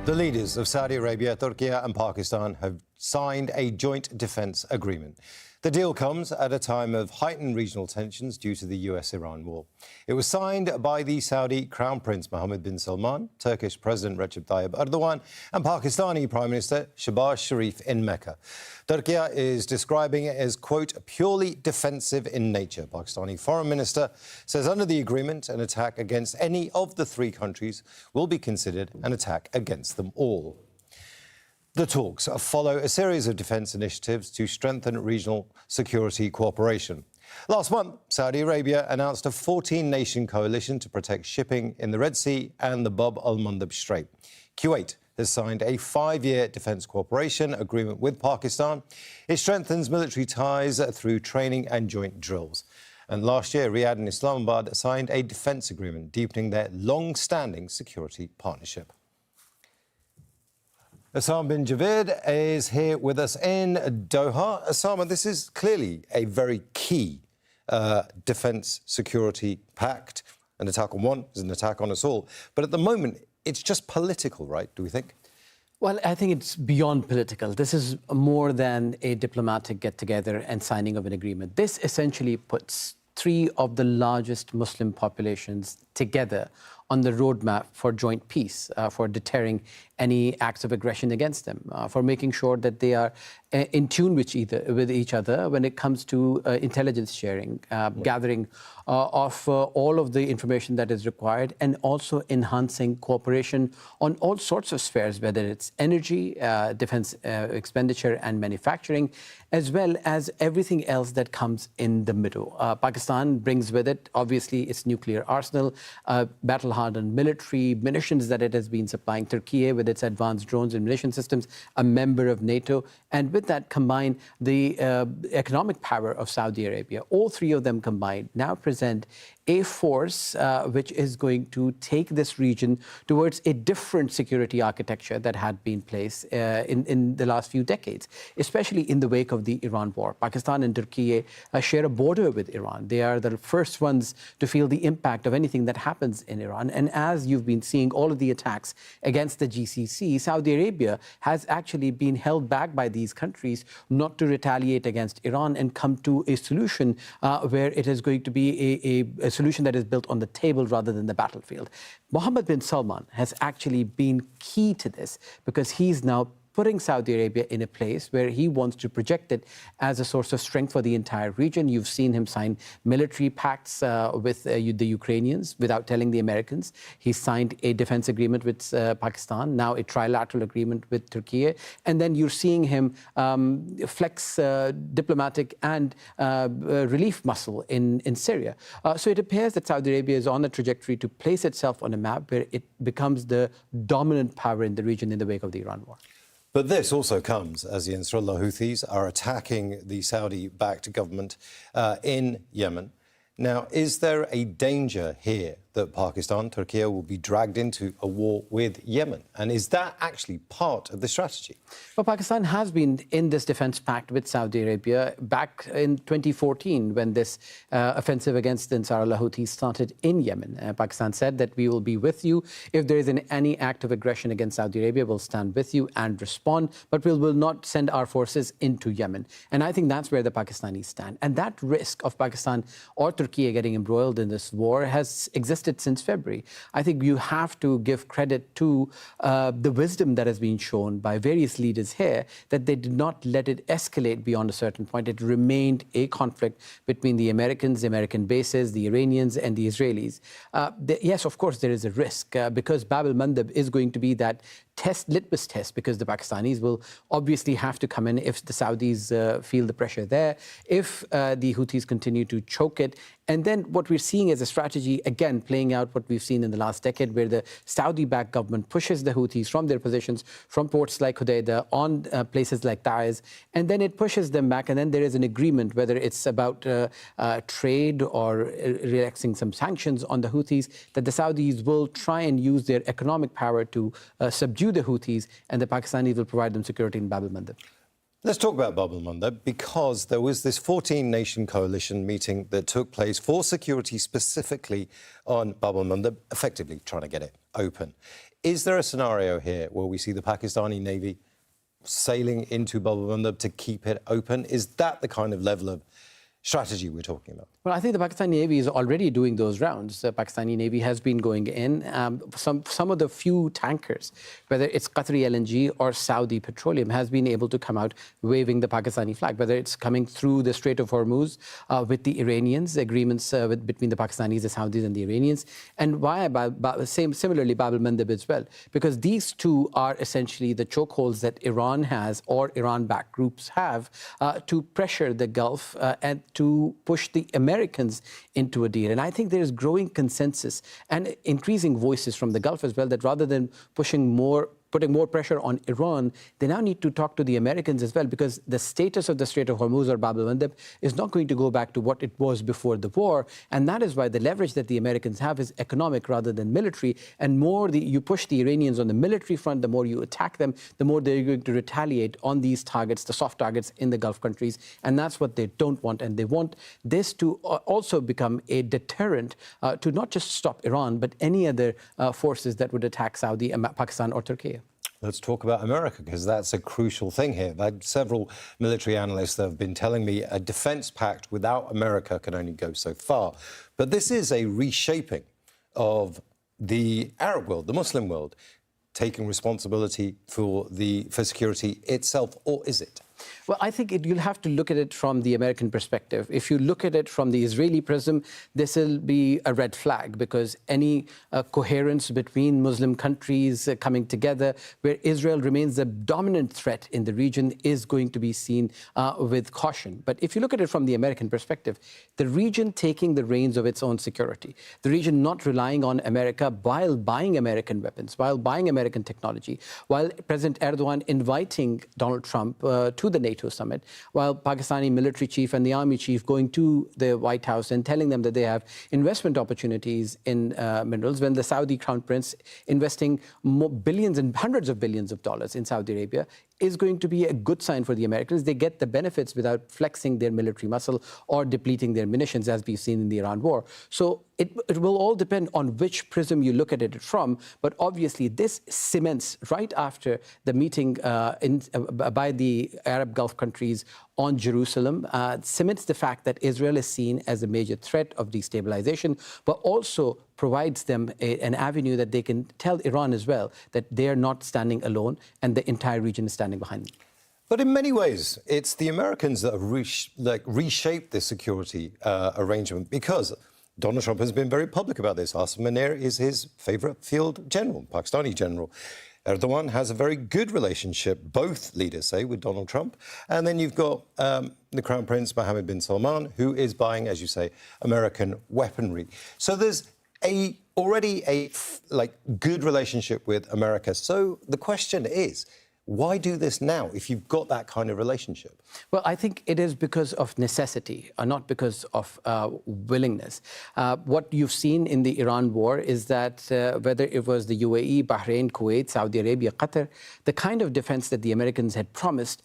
The leaders of Saudi Arabia, Turkiye and Pakistan have signed a joint defence agreement. The deal comes at a time of heightened regional tensions due to the US-Iran war. It was signed by the Saudi Crown Prince Mohammed bin Salman, Turkish President Recep Tayyip Erdogan and Pakistani Prime Minister Shehbaz Sharif in Mecca. Turkiye is describing it as, quote, purely defensive in nature. Pakistani Foreign Minister says under the agreement, an attack against any of the three countries will be considered an attack against them all. The talks follow a series of defence initiatives to strengthen regional security cooperation. Last month, Saudi Arabia announced a 14-nation coalition to protect shipping in the Red Sea and the Bab al-Mandab Strait. Kuwait has signed a 5-year defence cooperation agreement with Pakistan. It strengthens military ties through training and joint drills. And last year, Riyadh and Islamabad signed a defence agreement, deepening their long-standing security partnership. Osama bin Javid is here with us in Doha. Osama, this is clearly a very key defence security pact. An attack on one is an attack on us all. But at the moment, it's just political, right, do we think? Well, I think it's beyond political. This is more than a diplomatic get-together and signing of an agreement. This essentially puts three of the largest Muslim populations together on the roadmap for joint peace, for deterring any acts of aggression against them, for making sure that they are in tune with each other when it comes to intelligence sharing, gathering of all of the information that is required, and also enhancing cooperation on all sorts of spheres, whether it's energy, defense expenditure and manufacturing, as well as everything else that comes in the middle. Pakistan brings with it, obviously, its nuclear arsenal, battle-hardened military, munitions that it has been supplying Turkiye with its advanced drones and munition systems, a member of NATO, and with that combined the economic power of Saudi Arabia. All three of them combined now present a force which is going to take this region towards a different security architecture that had been placed in the last few decades, especially in the wake of the Iran war. Pakistan and Turkey share a border with Iran. They are the first ones to feel the impact of anything that happens in Iran. And as you've been seeing all of the attacks against the GCC, Saudi Arabia has actually been held back by these countries not to retaliate against Iran and come to a solution where it is going to be a solution that is built on the table rather than the battlefield. Mohammed bin Salman has actually been key to this because he's now putting Saudi Arabia in a place where he wants to project it as a source of strength for the entire region. You've seen him sign military pacts with the Ukrainians without telling the Americans. He signed a defense agreement with Pakistan, now a trilateral agreement with Turkey. And then you're seeing him flex diplomatic and relief muscle in Syria. So it appears that Saudi Arabia is on a trajectory to place itself on a map where it becomes the dominant power in the region in the wake of the Iran war. But this also comes as the Ansarullah Houthis are attacking the Saudi-backed government in Yemen. Now, is there a danger here that Pakistan, Turkey, will be dragged into a war with Yemen? And is that actually part of the strategy? Well, Pakistan has been in this defense pact with Saudi Arabia back in 2014 when this offensive against the Ansarullah Houthis started in Yemen. Pakistan said that we will be with you. If there is any act of aggression against Saudi Arabia, we'll stand with you and respond, but we will not send our forces into Yemen. And I think that's where the Pakistanis stand. And that risk of Pakistan or Turkey getting embroiled in this war has existed since February. I think you have to give credit to the wisdom that has been shown by various leaders here, that they did not let it escalate beyond a certain point. It remained a conflict between the Americans, the American bases, the Iranians and the Israelis. Yes, of course, there is a risk because Bab al-Mandab is going to be that litmus test, because the Pakistanis will obviously have to come in if the Saudis feel the pressure there, if the Houthis continue to choke it. And then what we're seeing as a strategy, again, playing out what we've seen in the last decade, where the Saudi-backed government pushes the Houthis from their positions, from ports like Hodeidah, on places like Taiz, and then it pushes them back. And then there is an agreement, whether it's about trade or relaxing some sanctions on the Houthis, that the Saudis will try and use their economic power to subdue the Houthis, and the Pakistanis will provide them security in Bab al-Mandab. Let's talk about Bab al-Mandab, because there was this 14-nation coalition meeting that took place for security specifically on Bab al-Mandab, effectively trying to get it open. Is there a scenario here where we see the Pakistani Navy sailing into Bab el-Mandeb to keep it open? Is that the kind of level of strategy we're talking about? Well, I think the Pakistani Navy is already doing those rounds. The Pakistani Navy has been going in. Some of the few tankers, whether it's Qatari LNG or Saudi Petroleum, has been able to come out waving the Pakistani flag, whether it's coming through the Strait of Hormuz with the Iranians, agreements between the Pakistanis, the Saudis and the Iranians, and similarly Bab el-Mandeb as well, because these two are essentially the chokeholds that Iran has or Iran-backed groups have to pressure the Gulf and to push the Americans into a deal. And I think there is growing consensus and increasing voices from the Gulf as well that rather than putting more pressure on Iran, they now need to talk to the Americans as well, because the status of the Strait of Hormuz or Bab el-Mandeb is not going to go back to what it was before the war. And that is why the leverage that the Americans have is economic rather than military. And more you push the Iranians on the military front, the more you attack them, the more they're going to retaliate on these targets, the soft targets in the Gulf countries. And that's what they don't want. And they want this to also become a deterrent to not just stop Iran, but any other forces that would attack Saudi, Pakistan or Turkey. Let's talk about America, because that's a crucial thing here. I've had several military analysts that have been telling me a defense pact without America can only go so far. But this is a reshaping of the Arab world, the Muslim world, taking responsibility for security itself, or is it? Well, I think you'll have to look at it from the American perspective. If you look at it from the Israeli prism, this will be a red flag, because any coherence between Muslim countries coming together, where Israel remains the dominant threat in the region, is going to be seen with caution. But if you look at it from the American perspective, the region taking the reins of its own security, the region not relying on America while buying American weapons, while buying American technology, while President Erdogan inviting Donald Trump to the NATO summit, while Pakistani military chief and the army chief going to the White House and telling them that they have investment opportunities in minerals, when the Saudi crown prince investing billions and hundreds of billions of dollars in Saudi Arabia, is going to be a good sign for the Americans. They get the benefits without flexing their military muscle or depleting their munitions, as we've seen in the Iran war. So it will all depend on which prism you look at it from. But obviously, this cements, right after the meeting by the Arab Gulf countries on Jerusalem, cements the fact that Israel is seen as a major threat of destabilization, but also provides them an avenue that they can tell Iran as well that they are not standing alone and the entire region is standing behind them. But in many ways, it's the Americans that have reshaped this security arrangement, because Donald Trump has been very public about this. Asim Munir is his favourite field general, Pakistani general. Erdogan has a very good relationship, both leaders say, with Donald Trump. And then you've got the Crown Prince Mohammed bin Salman, who is buying, as you say, American weaponry. So there's already a good relationship with America. So the question is, why do this now if you've got that kind of relationship? Well, I think it is because of necessity, not because of willingness. What you've seen in the Iran war is that whether it was the UAE, Bahrain, Kuwait, Saudi Arabia, Qatar, the kind of defense that the Americans had promised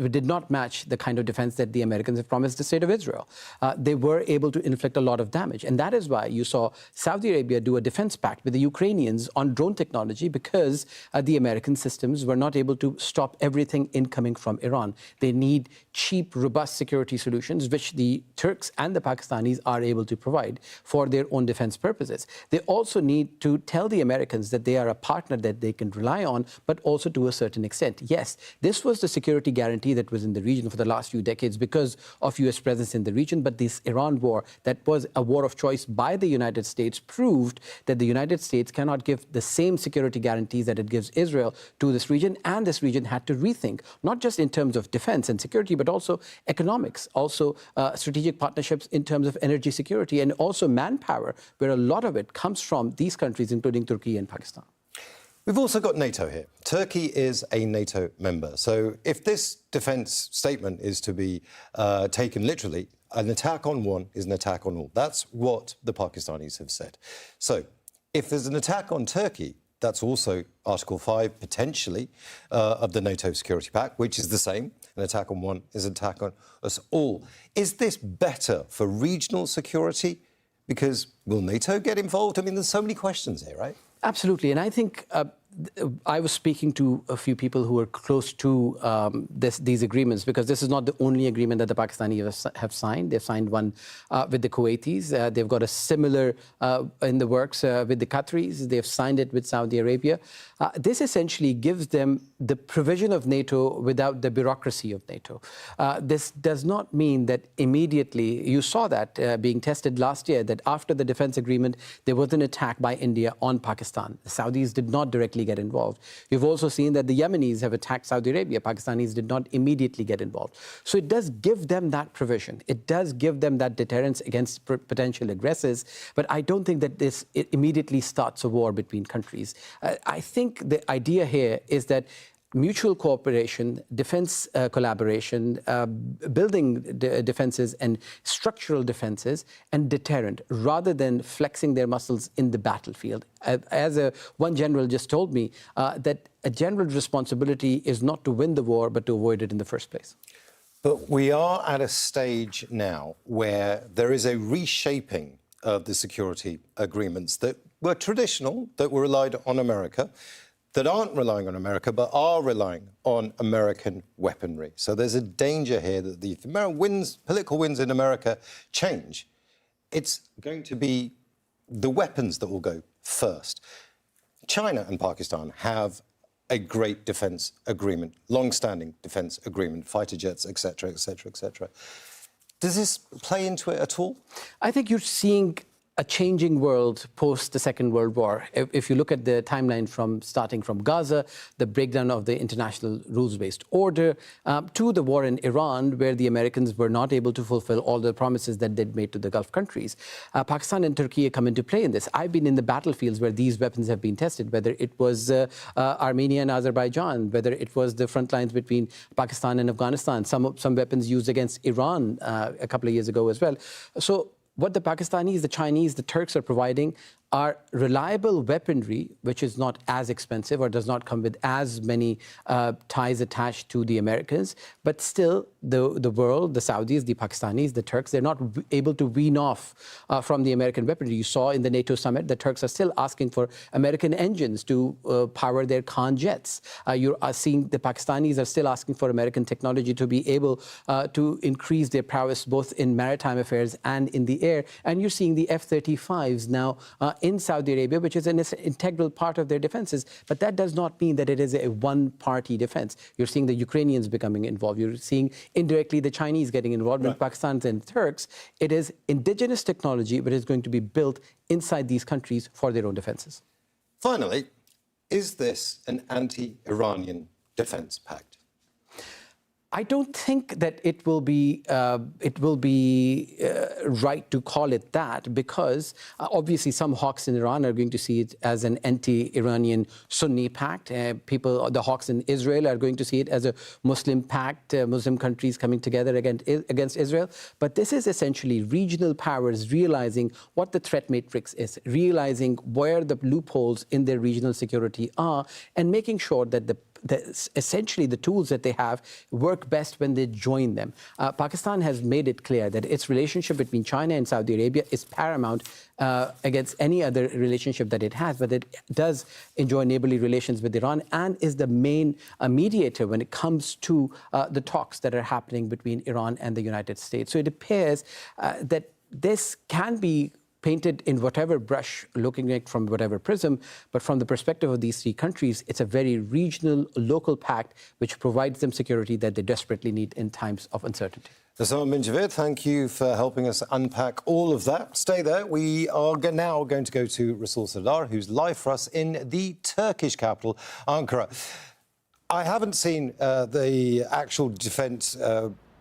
did not match the kind of defense that the Americans have promised the state of Israel. They were able to inflict a lot of damage. And that is why you saw Saudi Arabia do a defense pact with the Ukrainians on drone technology, because the American systems were not able to stop everything incoming from Iran. They need cheap, robust security solutions, which the Turks and the Pakistanis are able to provide for their own defense purposes. They also need to tell the Americans that they are a partner that they can rely on, but also to a certain extent. Yes, this was the security guarantee that was in the region for the last few decades because of U.S. presence in the region. But this Iran war, that was a war of choice by the United States, proved that the United States cannot give the same security guarantees that it gives Israel to this region. And this region had to rethink, not just in terms of defense and security, but also economics, also strategic partnerships in terms of energy security, and also manpower, where a lot of it comes from these countries, including Turkey and Pakistan. We've also got NATO here. Turkey is a NATO member. So if this defence statement is to be taken literally, an attack on one is an attack on all. That's what the Pakistanis have said. So if there's an attack on Turkey, that's also Article 5, potentially, of the NATO Security Pact, which is the same. An attack on one is an attack on us all. Is this better for regional security? Because will NATO get involved? I mean, there's so many questions here, right? Absolutely. And I think I was speaking to a few people who are close to these agreements, because this is not the only agreement that the Pakistanis have signed. They've signed one with the Kuwaitis. They've got a similar in the works with the Qataris. They've signed it with Saudi Arabia. This essentially gives them the provision of NATO without the bureaucracy of NATO. This does not mean that immediately, you saw that being tested last year, that after the defense agreement, there was an attack by India on Pakistan. The Saudis did not directly get involved. You've also seen that the Yemenis have attacked Saudi Arabia. Pakistanis did not immediately get involved. So it does give them that provision. It does give them that deterrence against potential aggressors. But I don't think that it immediately starts a war between countries. I think the idea here is that mutual cooperation, defense collaboration, building defenses and structural defenses, and deterrent, rather than flexing their muscles in the battlefield. One general just told me that a general's responsibility is not to win the war, but to avoid it in the first place. But we are at a stage now where there is a reshaping of the security agreements that were traditional, that were relied on America, that aren't relying on America, but are relying on American weaponry. So there's a danger here that the political wins in America change. It's going to be the weapons that will go first. China and Pakistan have a great defence agreement, long-standing defence agreement, fighter jets, etc., etc., etc. Does this play into it at all? I think you're seeing a changing world post the Second World War. If you look at the timeline starting from Gaza, the breakdown of the international rules-based order, to the war in Iran, where the Americans were not able to fulfill all the promises that they'd made to the Gulf countries. Pakistan and Turkiye come into play in this. I've been in the battlefields where these weapons have been tested, whether it was Armenia and Azerbaijan, whether it was the front lines between Pakistan and Afghanistan, some weapons used against Iran a couple of years ago as well. So what the Pakistanis, the Chinese, the Turks are providing are reliable weaponry, which is not as expensive or does not come with as many ties attached to the Americans. But still, the world, the Saudis, the Pakistanis, the Turks, they're not able to wean off from the American weaponry. You saw in the NATO summit, the Turks are still asking for American engines to power their Khan jets. You are seeing the Pakistanis are still asking for American technology to be able to increase their prowess both in maritime affairs and in the air. And you're seeing the F-35s now in Saudi Arabia, which is an integral part of their defenses. But that does not mean that it is a one-party defense. You're seeing the Ukrainians becoming involved. You're seeing indirectly the Chinese getting involved. Right. With Pakistans and Turks, it is indigenous technology, but it's going to be built inside these countries for their own defenses. Finally, is this an anti-Iranian defense pact? I don't think that it will be right to call it that, because obviously some hawks in Iran are going to see it as an anti-Iranian Sunni pact. The hawks in Israel are going to see it as a Muslim pact, Muslim countries coming together against Israel. But this is essentially regional powers realizing what the threat matrix is, realizing where the loopholes in their regional security are, and making sure that essentially the tools that they have work best when they join them. Pakistan has made it clear that its relationship between China and Saudi Arabia is paramount against any other relationship that it has, but it does enjoy neighborly relations with Iran and is the main mediator when it comes to the talks that are happening between Iran and the United States. So it appears that this can be painted in whatever brush, looking at it from whatever prism, but from the perspective of these three countries, it's a very regional, local pact which provides them security that they desperately need in times of uncertainty. Osama bin Javid, thank you for helping us unpack all of that. Stay there. We are now going to go to Rasul Sardar, who's live for us in the Turkish capital, Ankara. I haven't seen the actual defence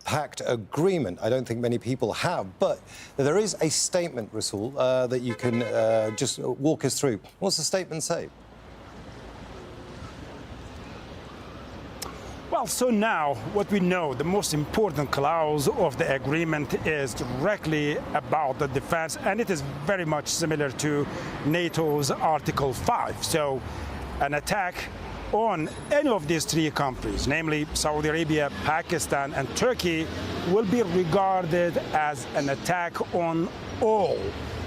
Pact agreement. I don't think many people have, but there is a statement, Rasul, that you can just walk us through. What's the statement say? Well, so now what we know, the most important clause of the agreement is directly about the defense, and it is very much similar to NATO's Article 5. So an attack on any of these three countries, namely Saudi Arabia, Pakistan, and Turkey, will be regarded as an attack on all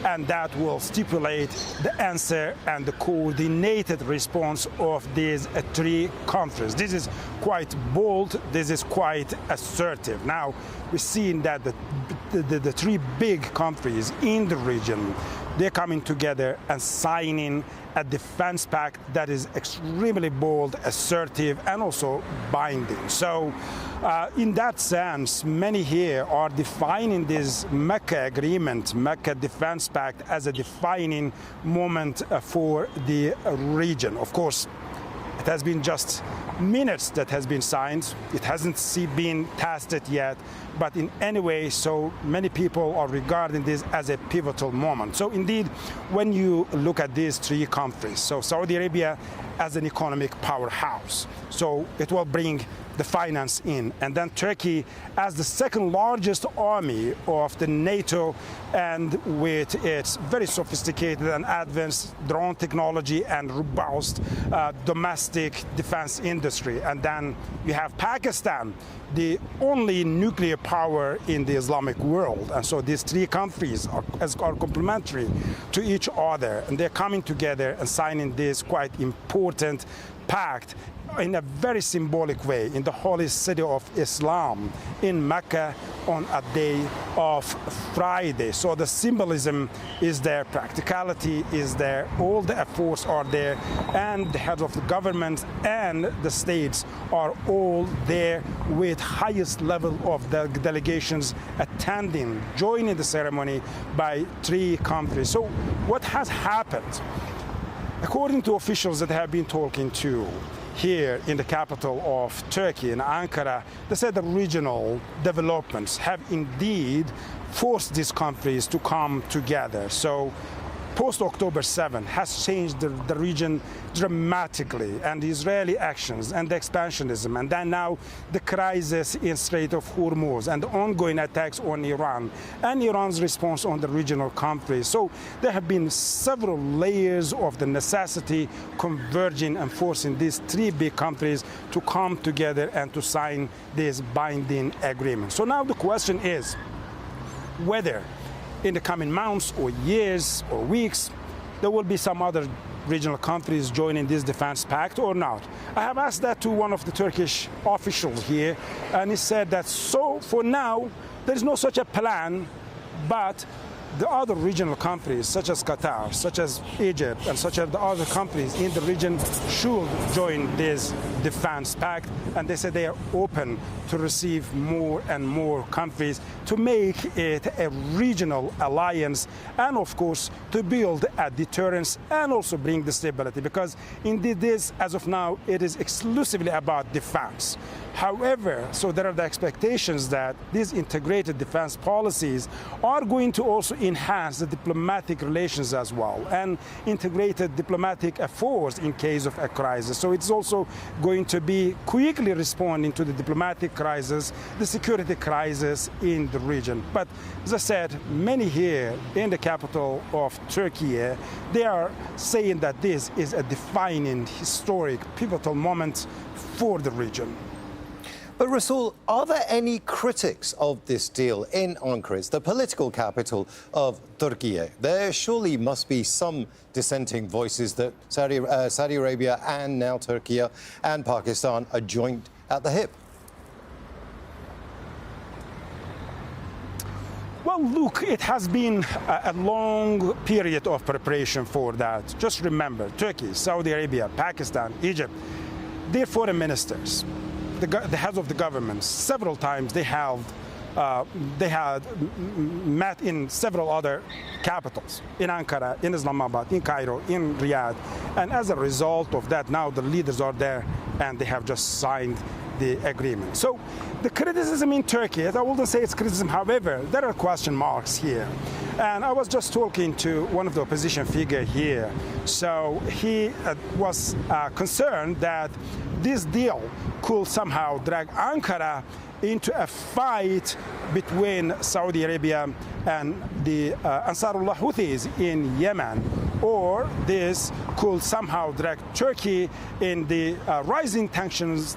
and that will stipulate the answer and the coordinated response of these three countries. This is quite bold, this is quite assertive. Now, we're seeing that the three big countries in the region, they're coming together and signing a defense pact that is extremely bold, assertive, and also binding. So in that sense, many here are defining this Mecca agreement, Mecca defense pact, as a defining moment for the region. Of course, it has been just minutes that has been signed. It hasn't been tested yet, but in any way, so many people are regarding this as a pivotal moment. So indeed, when you look at these three countries, so Saudi Arabia as an economic powerhouse, so it will bring the finance in, and then Turkey as the second largest army of the NATO, and with its very sophisticated and advanced drone technology and robust domestic defense industry. And then you have Pakistan, the only nuclear power in the Islamic world. And so these three countries are complementary to each other, and they're coming together and signing this quite important pact in a very symbolic way in the holy city of Islam in Mecca on a day of Friday. So the symbolism is there, practicality is there, all the efforts are there, and the heads of the government and the states are all there with highest level of the delegations attending, joining the ceremony by three countries. So what has happened? According to officials that I have been talking to here in the capital of Turkey, in Ankara, they said the regional developments have indeed forced these countries to come together. So post-October 7 has changed the region dramatically, and the Israeli actions and the expansionism, and then now the crisis in Strait of Hormuz and the ongoing attacks on Iran and Iran's response on the regional countries. So there have been several layers of the necessity converging and forcing these three big countries to come together and to sign this binding agreement. So now the question is whether in the coming months or years or weeks, there will be some other regional countries joining this defense pact or not. I have asked that to one of the Turkish officials here, and he said that so for now, there is no such a plan, but the other regional countries, such as Qatar, such as Egypt, and such as the other countries in the region should join this defense pact. And they said they are open to receive more and more countries to make it a regional alliance, and of course to build a deterrence and also bring the stability, because indeed this, as of now, it is exclusively about defense. However, so there are the expectations that these integrated defense policies are going to also enhance the diplomatic relations as well, and integrated diplomatic efforts in case of a crisis. So it's also going to be quickly responding to the diplomatic crisis, the security crisis in the region. But as I said, many here in the capital of Turkiye, they are saying that this is a defining, historic, pivotal moment for the region. But Rasul, are there any critics of this deal in Ankara? It's the political capital of Turkiye. There surely must be some dissenting voices that Saudi Arabia and now Turkey and Pakistan are joint at the hip. Well, look, it has been a long period of preparation for that. Just remember, Turkey, Saudi Arabia, Pakistan, Egypt, their foreign ministers, the heads of the governments, several times they had met in several other capitals, in Ankara, in Islamabad, in Cairo, in Riyadh. And as a result of that, now the leaders are there and they have just signed the agreement. So the criticism in Turkey, I wouldn't say it's criticism, however, there are question marks here. And I was just talking to one of the opposition figure here. So he was concerned that this deal could somehow drag Ankara into a fight between Saudi Arabia and the Ansarullah Houthis in Yemen, or this could somehow drag Turkey in the rising tensions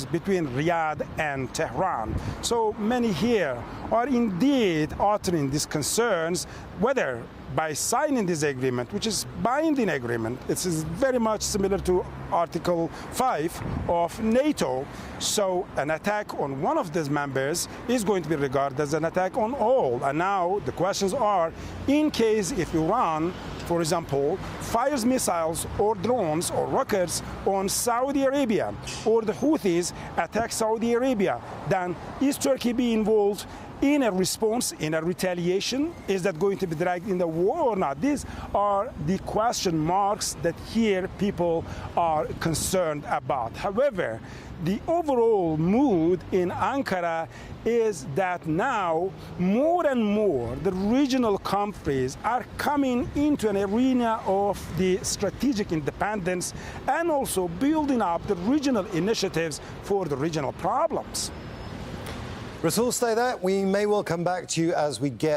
between Riyadh and Tehran. So many here are indeed uttering these concerns, whether by signing this agreement, which is binding agreement, it is very much similar to Article 5 of NATO. So an attack on one of these members is going to be regarded as an attack on all. And now the questions are, in case if Iran, for example, fires missiles or drones or rockets on Saudi Arabia, or the Houthis attack Saudi Arabia, then is Turkey be involved in a response, in a retaliation? Is that going to be dragged in the war or not? These are the question marks that here people are concerned about. However, the overall mood in Ankara is that now more and more the regional countries are coming into an arena of the strategic independence and also building up the regional initiatives for the regional problems. Rasul, stay there. We may well come back to you as we get